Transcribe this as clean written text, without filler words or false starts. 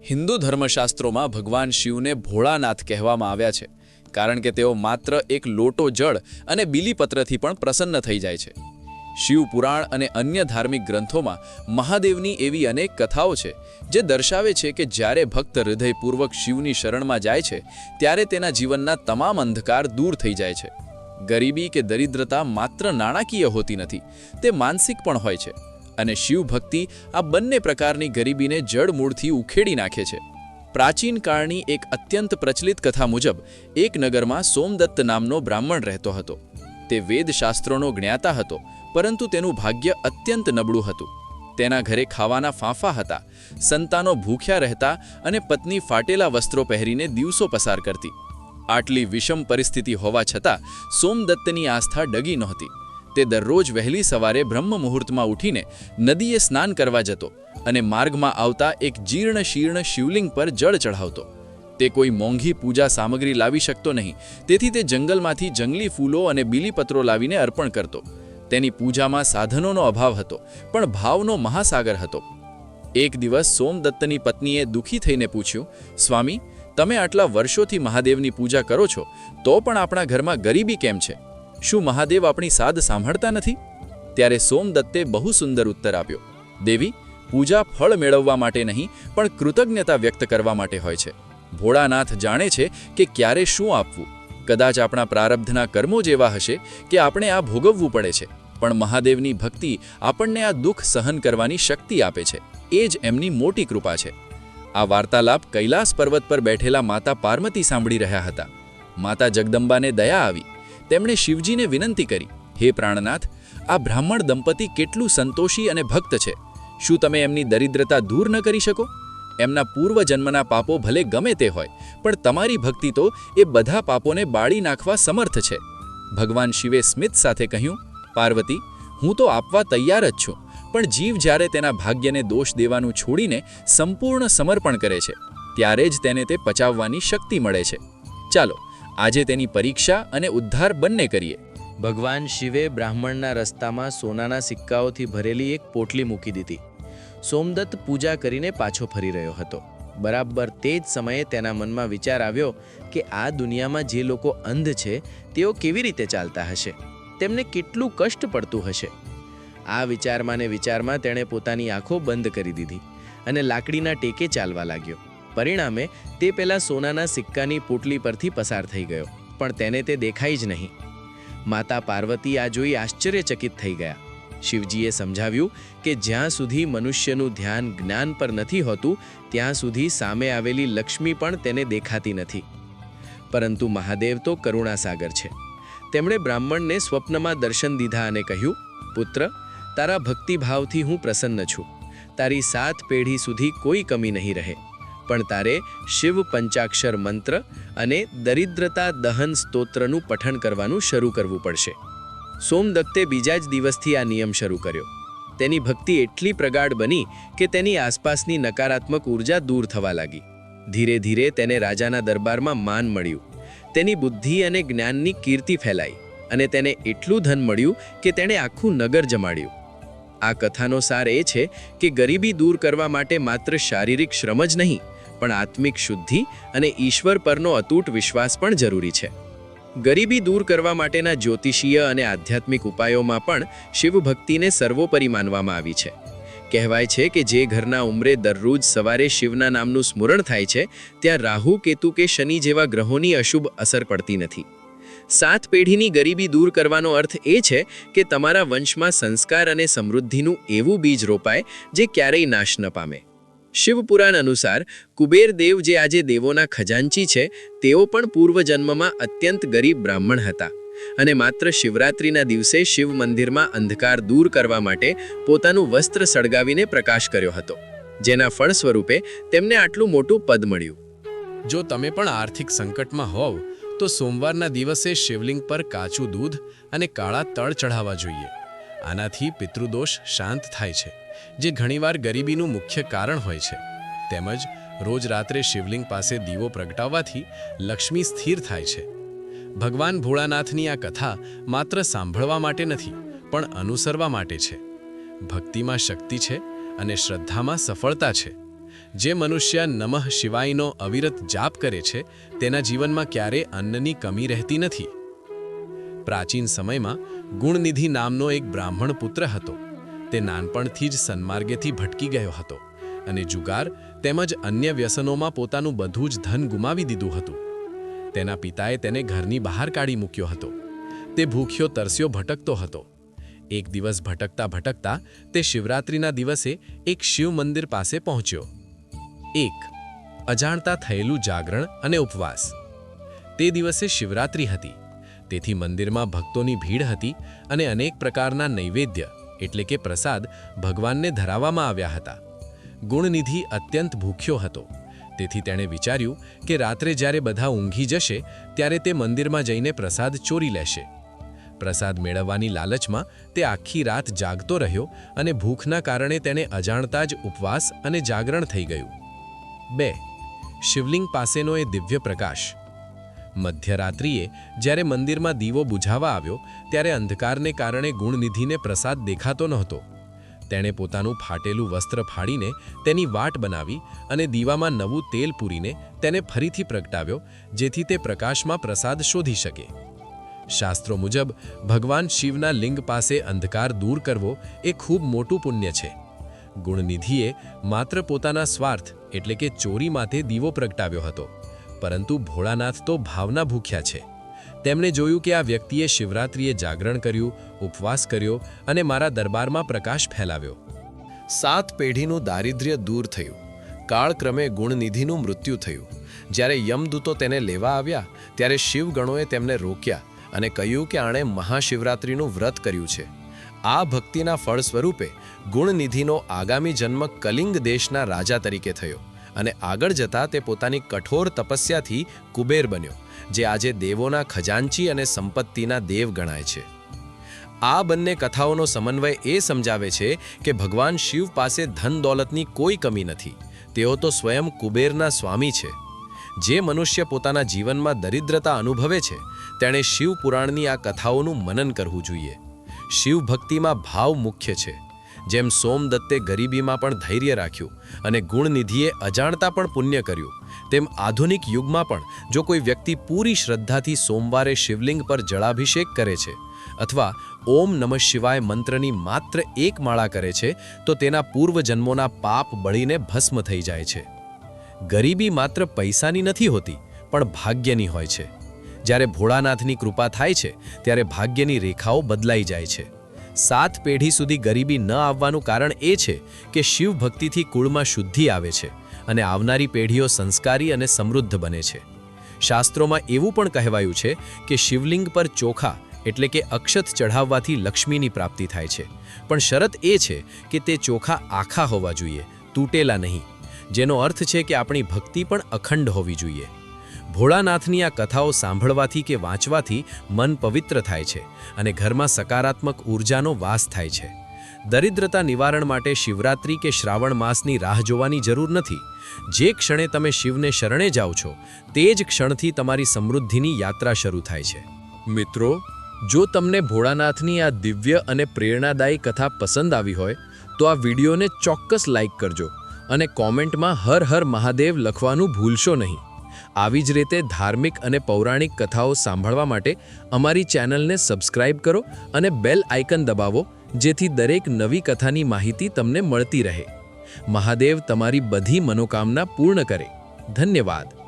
હિન્દુ ધર્મશાસ્ત્રોમાં ભગવાન શિવને ભોળાનાથ કહેવામાં આવ્યા છે, કારણ કે તેઓ માત્ર એક લોટો જળ અને બીલીપત્રથી પણ પ્રસન્ન થઈ જાય છે. શિવ પુરાણ અને અન્ય ધાર્મિક ગ્રંથોમાં મહાદેવની એવી અનેક કથાઓ છે જે દર્શાવે છે કે જ્યારે ભક્ત હૃદયપૂર્વક શિવની શરણમાં જાય છે ત્યારે તેના જીવનના તમામ અંધકાર દૂર થઈ જાય છે. ગરીબી કે દરિદ્રતા માત્ર નાણાકીય હોતી નથી, તે માનસિક પણ હોય છે, અને શિવ ભક્તિ આ બંને પ્રકારની ગરીબીને જડમૂળથી ઉખેડી નાખે છે. પ્રાચીન કાળની એક અત્યંત પ્રચલિત કથા મુજબ એક નગરમાં સોમદત્ત નામનો બ્રાહ્મણ રહેતો હતો. તે વેદશાસ્ત્રોનો જ્ઞાતા હતો, પરંતુ તેનું ભાગ્ય અત્યંત નબળું હતું. તેના ઘરે ખાવાના ફાંફા હતા, સંતાનો ભૂખ્યા રહેતા અને પત્ની ફાટેલા વસ્ત્રો પહેરીને દિવસો પસાર કરતી. આટલી વિષમ પરિસ્થિતિ હોવા છતાં સોમદત્તની આસ્થા ડગી નહોતી. તે દરરોજ વહેલી સવારે બ્રહ્મ મુહૂર્તમાં ઉઠીને નદીએ સ્નાન કરવા જતો અને માર્ગમાં આવતા એક જીર્ણ શીર્ણ શિવલિંગ પર જળ ચઢાવતો. તે કોઈ મોંઘી પૂજા સામગ્રી લાવી શકતો નહીં, તેથી તે જંગલમાંથી જંગલી ફૂલો અને બીલીપત્રો લાવીને અર્પણ કરતો. તેની પૂજામાં સાધનોનો અભાવ હતો, પણ ભાવનો મહાસાગર હતો. એક દિવસ સોમદત્તની પત્નીએ દુઃખી થઈને પૂછ્યું, સ્વામી, તમે આટલા વર્ષોથી મહાદેવની પૂજા કરો છો, તો પણ આપણા ઘરમાં ગરીબી કેમ છે? શું મહાદેવ આપણી સાદ સાંભળતા નથી? ત્યારે સોમદત્તે બહુ સુંદર ઉત્તર આપ્યો, દેવી, પૂજા ફળ મેળવવા માટે નહીં, પણ કૃતજ્ઞતા વ્યક્ત કરવા માટે હોય છે. ભોળાનાથ જાણે છે કે ક્યારે શું આપવું. કદાચ આપણા પ્રારબ્ધના કર્મો જેવા હશે કે આપણે આ ભોગવવું પડે છે, પણ મહાદેવની ભક્તિ આપણને આ દુઃખ સહન કરવાની શક્તિ આપે છે. એ જ એમની મોટી કૃપા છે. આ વાર્તાલાપ કૈલાસ પર્વત પર બેઠેલા માતા પાર્વતી સાંભળી રહ્યા હતા. માતા જગદંબાને દયા આવી. તેમણે શિવજીને વિનંતી કરી, હે પ્રાણનાથ, આ બ્રાહ્મણ દંપતી કેટલું સંતોષી અને ભક્ત છે. શું તમે એમની દરિદ્રતા દૂર ન કરી શકો? એમના પૂર્વજન્મના પાપો ભલે ગમે તે હોય, પણ તમારી ભક્તિ તો એ બધા પાપોને બાળી નાખવા સમર્થ છે. ભગવાન શિવે સ્મિત સાથે કહ્યું, પાર્વતી, હું તો આપવા તૈયાર જ છું, પણ જીવ જ્યારે તેના ભાગ્યને દોષ દેવાનું છોડીને સંપૂર્ણ સમર્પણ કરે છે, ત્યારે જ તેને તે પચાવવાની શક્તિ મળે છે. ચાલો આજે તેની પરીક્ષા અને ઉદ્ધાર બંને કરીએ. ભગવાન શિવે બ્રાહ્મણના રસ્તામાં સોનાના સિક્કાઓથી ભરેલી એક પોટલી મૂકી દીધી. સોમદત્ત પૂજા કરીને પાછો ફરી રહ્યો હતો. બરાબર તે જ સમયે તેના મનમાં વિચાર આવ્યો કે આ દુનિયામાં જે લોકો અંધ છે તેઓ કેવી રીતે ચાલતા હશે, તેમને કેટલું કષ્ટ પડતું હશે. આ વિચારમાં ને વિચારમાં તેણે પોતાની આંખો બંધ કરી દીધી અને લાકડીના ટેકે ચાલવા લાગ્યો. પરિણામે તે પેલા સોનાના સિક્કાની પોટલી પરથી પસાર થઈ ગયો, પણ તેને તે દેખાઈ જ નહીં. માતા પાર્વતી આ જોઈ આશ્ચર્યચકિત થઈ ગયા. શિવજીએ સમજાવ્યું કે જ્યાં સુધી મનુષ્યનું ધ્યાન જ્ઞાન પર નથી હોતું, ત્યાં સુધી સામે આવેલી લક્ષ્મી પણ તેને દેખાતી નથી. પરંતુ મહાદેવ તો કરુણાસાગર છે. તેમણે બ્રાહ્મણને સ્વપ્નમાં દર્શન દીધા અને કહ્યું, પુત્ર, તારા ભક્તિભાવથી હું પ્રસન્ન છું. તારી 7 પેઢી સુધી કોઈ કમી નહીં રહે, પણ તારે શિવ પંચાક્ષર મંત્ર અને દરિદ્રતા દહન સ્તોત્રનું પઠન કરવાનું શરૂ કરવું પડશે. સોમદત્તે બીજા જ દિવસથી આ નિયમ શરૂ કર્યો. તેની ભક્તિ એટલી પ્રગાઢ બની કે તેની આસપાસની નકારાત્મક ઉર્જા દૂર થવા લાગી. ધીરે ધીરે તેને રાજાના દરબારમાં માન મળ્યું. તેની બુદ્ધિ અને જ્ઞાનની કીર્તિ ફેલાઈ અને તેને એટલું ધન મળ્યું કે તેણે આખું નગર જમાડ્યું. આ કથાનો સાર એ છે કે ગરીબી દૂર કરવા માટે માત્ર શારીરિક શ્રમ જ નહીં, પણ આત્મિક શુદ્ધિ અને ઈશ્વર પરનો અતૂટ વિશ્વાસ પણ જરૂરી છે. ગરીબી દૂર કરવા માટેના જ્યોતિષીય અને આધ્યાત્મિક ઉપાયોમાં પણ શિવભક્તિને સર્વોપરી માનવામાં આવી છે. કહેવાય છે કે જે ઘરના ઉંમરે દરરોજ સવારે શિવના નામનું સ્મરણ થાય છે, ત્યાં રાહુ, કેતુ કે શનિ જેવા ગ્રહોની અશુભ અસર પડતી નથી. 7 પેઢીની ગરીબી દૂર કરવાનો અર્થ એ છે કે તમારા વંશમાં સંસ્કાર અને સમૃદ્ધિનું એવું બીજ રોપાય જે ક્યારેય નાશ ન પામે. શિવપુરાણ અનુસાર કુબેર દેવ, જે આજે દેવોના ખજાનચી છે, તેઓ પણ પૂર્વજન્મમાં અત્યંત ગરીબ બ્રાહ્મણ હતા અને માત્ર શિવરાત્રિના દિવસે શિવ મંદિરમાં અંધકાર દૂર કરવા માટે પોતાનું વસ્ત્ર સળગાવીને પ્રકાશ કર્યો હતો, જેના ફળ સ્વરૂપે તેમને આટલું મોટું પદ મળ્યું. જો તમે પણ આર્થિક સંકટમાં હોવ તો સોમવારના દિવસે શિવલિંગ પર કાચું દૂધ અને કાળા તળ ચઢાવવા જોઈએ. આનાથી પિતૃદોષ શાંત થાય છે, જે ઘણીવાર ગરીબીનું મુખ્ય કારણ હોય છે. તેમજ રોજ રાત્રે શિવલિંગ પાસે દીવો પ્રગટાવવાથી લક્ષ્મી સ્થિર થાય છે. ભગવાન ભોળાનાથની આ કથા માત્ર સાંભળવા માટે નથી, પણ અનુસરવા માટે છે. ભક્તિમાં શક્તિ છે અને શ્રદ્ધામાં સફળતા છે. જે મનુષ્ય નમઃ શિવાયનો અવિરત જાપ કરે છે તેના જીવનમાં ક્યારે અન્નની કમી રહેતી નથી. પ્રાચીન સમયમાં ગુણનિધિ નામનો એક બ્રાહ્મણ પુત્ર હતો. તે નાનપણથી જ સન્માર્ગેથી ભટકી ગયો હતો અને જુગાર તેમજ અન્ય વ્યસનોમાં પોતાનું બધું જ ધન ગુમાવી દીધું હતું. તેના પિતાએ તેને ઘરની બહાર કાઢી મૂક્યો હતો. તે ભૂખ્યો તરસ્યો ભટકતો હતો. એક દિવસ ભટકતા ભટકતા તે શિવરાત્રિના દિવસે એક શિવ મંદિર પાસે પહોંચ્યો. અજાણતા થયેલું જાગરણ અને ઉપવાસ. તે દિવસે શિવરાત્રિ હતી, તેથી મંદિરમાં ભક્તોની ભીડ હતી અને અનેક પ્રકારના નૈવેદ્ય એટલે કે પ્રસાદ ભગવાનને ધરાવવામાં આવ્યા હતા. ગુણનિધિ અત્યંત ભૂખ્યો હતો, તેથી તેણે વિચાર્યું કે રાત્રે જ્યારે બધા ઊંઘી જશે ત્યારે તે મંદિરમાં જઈને પ્રસાદ ચોરી લેશે. પ્રસાદ મેળવવાની લાલચમાં તે આખી રાત જાગતો રહ્યો અને ભૂખના કારણે તેને અજાણતા જ ઉપવાસ અને જાગરણ થઈ ગયું. 2. શિવલિંગ પાસેનો એ દિવ્ય પ્રકાશ. મધ્યરાત્રિએ જ્યારે મંદિરમાં દીવો બુઝાવવા આવ્યો ત્યારે અંધકારને કારણે ગુણનિધિને પ્રસાદ દેખાતો નહોતો. તેણે પોતાનું ફાટેલું વસ્ત્ર ફાડીને તેની વાટ બનાવી અને દીવામાં નવું તેલ પૂરીને તેને ફરીથી પ્રગટાવ્યો, જેથી તે પ્રકાશમાં પ્રસાદ શોધી શકે. શાસ્ત્રો મુજબ ભગવાન શિવના લિંગ પાસે અંધકાર દૂર કરવો એ ખૂબ મોટું પુણ્ય છે. ગુણનિધિએ માત્ર પોતાના સ્વાર્થ એટલે કે ચોરી માટે દીવો પ્રગટાવ્યો હતો, પરંતુ ભોળાનાથ તો ભાવના ભૂખ્યા છે. તેમણે જોયું કે આ વ્યક્તિએ શિવરાત્રિએ જાગરણ કર્યું, ઉપવાસ કર્યો અને મારા દરબારમાં પ્રકાશ ફેલાવ્યો. 7 પેઢીનું દારિદ્ર્ય દૂર થયું. કાળક્રમે ગુણનિધિનું મૃત્યુ થયું. જ્યારે યમદૂતો તેને લેવા આવ્યા ત્યારે શિવગણોએ તેમને રોક્યા અને કહ્યું કે આણે મહાશિવરાત્રિનું વ્રત કર્યું છે. આ ભક્તિના ફળ સ્વરૂપે ગુણનિધિનો આગામી જન્મ કલિંગ દેશના રાજા તરીકે થયો અને આગળ જતા તે પોતાની કઠોર તપસ્યાથી કુબેર બન્યો, જે આજે દેવોના ખજાનચી અને સંપત્તિના દેવ ગણાય છે. આ બંને કથાઓનો સમન્વય એ સમજાવે છે કે ભગવાન શિવ પાસે ધન દોલતની કોઈ કમી નથી. તેઓ તો સ્વયં કુબેરના સ્વામી છે. જે મનુષ્ય પોતાના જીવનમાં દરિદ્રતા અનુભવે છે તેણે શિવ પુરાણની આ કથાઓનું મનન કરવું જોઈએ. શિવ ભક્તિમાં ભાવ મુખ્ય છે. જેમ સોમદત્તે ગરીબીમાં પણ ધૈર્ય રાખ્યું અને ગુણનિધિએ અજાણતા પણ પુણ્ય કર્યું, તેમ આધુનિક યુગમાં પણ જો કોઈ વ્યક્તિ પૂરી શ્રદ્ધાથી સોમવારે શિવલિંગ પર જળાભિષેક કરે છે અથવા ઓમ નમઃ શિવાય મંત્રની માત્ર એક માળા કરે છે તો તેના પૂર્વજન્મોના પાપ બળીને ભસ્મ થઈ જાય છે. ગરીબી માત્ર પૈસાની નથી હોતી, પણ ભાગ્યની હોય છે. જ્યારે ભોળાનાથની કૃપા થાય છે ત્યારે ભાગ્યની રેખાઓ બદલાઈ જાય છે. 7 પેઢી સુધી ગરીબી ન આવવાનું કારણ એ છે કે શિવ ભક્તિથી કુળમાં શુદ્ધિ આવે છે અને આવનારી પેઢીઓ સંસ્કારી અને સમૃદ્ધ બને છે. શાસ્ત્રોમાં એવું પણ કહેવાયું છે કે શિવલિંગ પર ચોખા એટલે કે અક્ષત ચઢાવવાથી લક્ષ્મીની પ્રાપ્તિ થાય છે, પણ શરત એ છે કે તે ચોખા આખા હોવા જોઈએ, તૂટેલા નહીં, જેનો અર્થ છે કે આપણી ભક્તિ પણ અખંડ હોવી જોઈએ. ભોળાનાથની આ કથાઓ સાંભળવાથી કે વાંચવાથી મન પવિત્ર થાય છે અને ઘરમાં સકારાત્મક ઊર્જાનો વાસ થાય છે. દરિદ્રતા નિવારણ માટે શિવરાત્રિ કે શ્રાવણ માસની રાહ જોવાની જરૂર નથી. જે ક્ષણે તમે શિવને શરણે જાઓ છો તે જ ક્ષણથી તમારી સમૃદ્ધિની યાત્રા શરૂ થાય છે. મિત્રો, જો તમને ભોળાનાથની આ દિવ્ય અને પ્રેરણાદાયી કથા પસંદ આવી હોય તો આ વિડીયોને ચોક્કસ લાઈક કરજો અને કોમેન્ટમાં હર હર મહાદેવ લખવાનું ભૂલશો નહીં. આવી જ રીતે ધાર્મિક અને પૌરાણિક કથાઓ સાંભળવા માટે અમારી ચેનલને સબસ્ક્રાઇબ કરો અને બેલ આઇકન દબાવો, જેથી દરેક નવી કથાની માહિતી તમને મળતી રહે. મહાદેવ તમારી બધી મનોકામના પૂર્ણ કરે. ધન્યવાદ.